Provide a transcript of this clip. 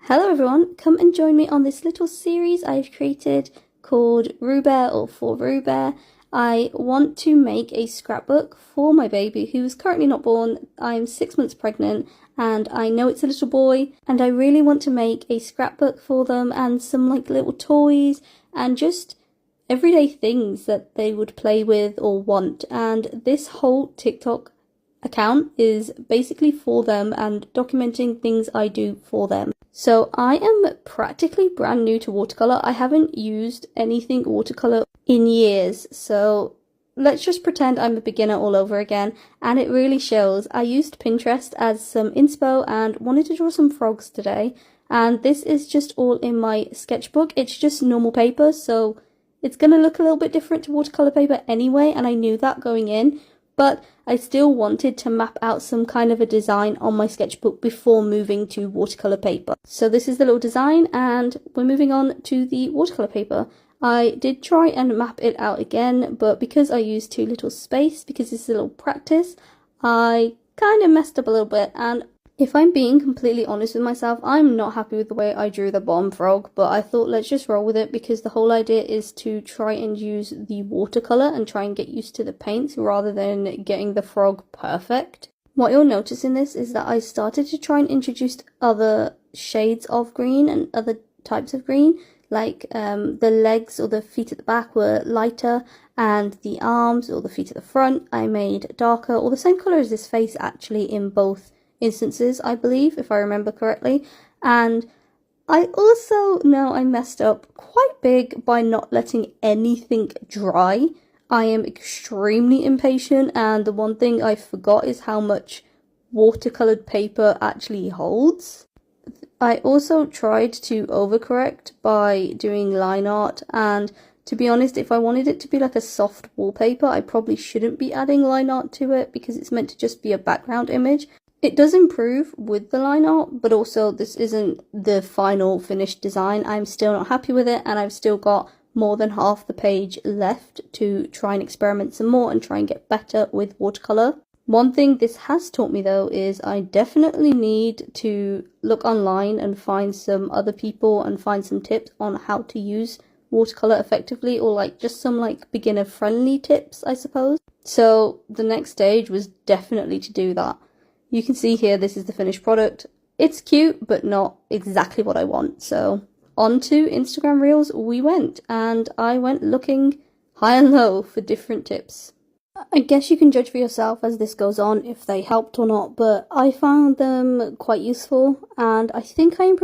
Hello everyone, come and join me on this little series I've created called Roo Bear or For Roo Bear. I want to make a scrapbook for my baby who is currently not born. I'm 6 months pregnant and I know it's a little boy, and I really want to make a scrapbook for them and some like little toys and just everyday things that they would play with or want. And this whole TikTok account is basically for them and documenting things I do for them. So I am practically brand new to watercolour. I haven't used anything watercolour in years, so let's just pretend I'm a beginner all over again, and it really shows. I used Pinterest as some inspo and wanted to draw some frogs today, and this is just all in my sketchbook. It's just normal paper, so it's going to look a little bit different to watercolour paper anyway, and I knew that going in. But I still wanted to map out some kind of a design on my sketchbook before moving to watercolour paper. So this is the little design and we're moving on to the watercolour paper. I did try and map it out again, but because I used too little space, because this is a little practice, I kind of messed up a little bit. And if I'm being completely honest with myself, I'm not happy with the way I drew the bottom frog, but I thought let's just roll with it because the whole idea is to try and use the watercolour and try and get used to the paints rather than getting the frog perfect. What you'll notice in this is that I started to try and introduce other shades of green and other types of green, like the legs or the feet at the back were lighter and the arms or the feet at the front I made darker, or the same colour as this face actually in both instances, I believe, if I remember correctly. And I also know I messed up quite big by not letting anything dry. I am extremely impatient, and the one thing I forgot is how much watercolored paper actually holds. I also tried to overcorrect by doing line art, and to be honest, if I wanted it to be like a soft wallpaper, I probably shouldn't be adding line art to it because it's meant to just be a background image. It does improve with the line art, but also this isn't the final finished design. I'm still not happy with it, and I've still got more than half the page left to try and experiment some more and try and get better with watercolour. One thing this has taught me though is I definitely need to look online and find some other people and find some tips on how to use watercolour effectively, or like just some like beginner friendly tips, I suppose. So the next stage was definitely to do that. You can see here, this is the finished product. It's cute, but not exactly what I want. So on to Instagram Reels we went, and I went looking high and low for different tips. I guess you can judge for yourself as this goes on if they helped or not, but I found them quite useful, and I think I improved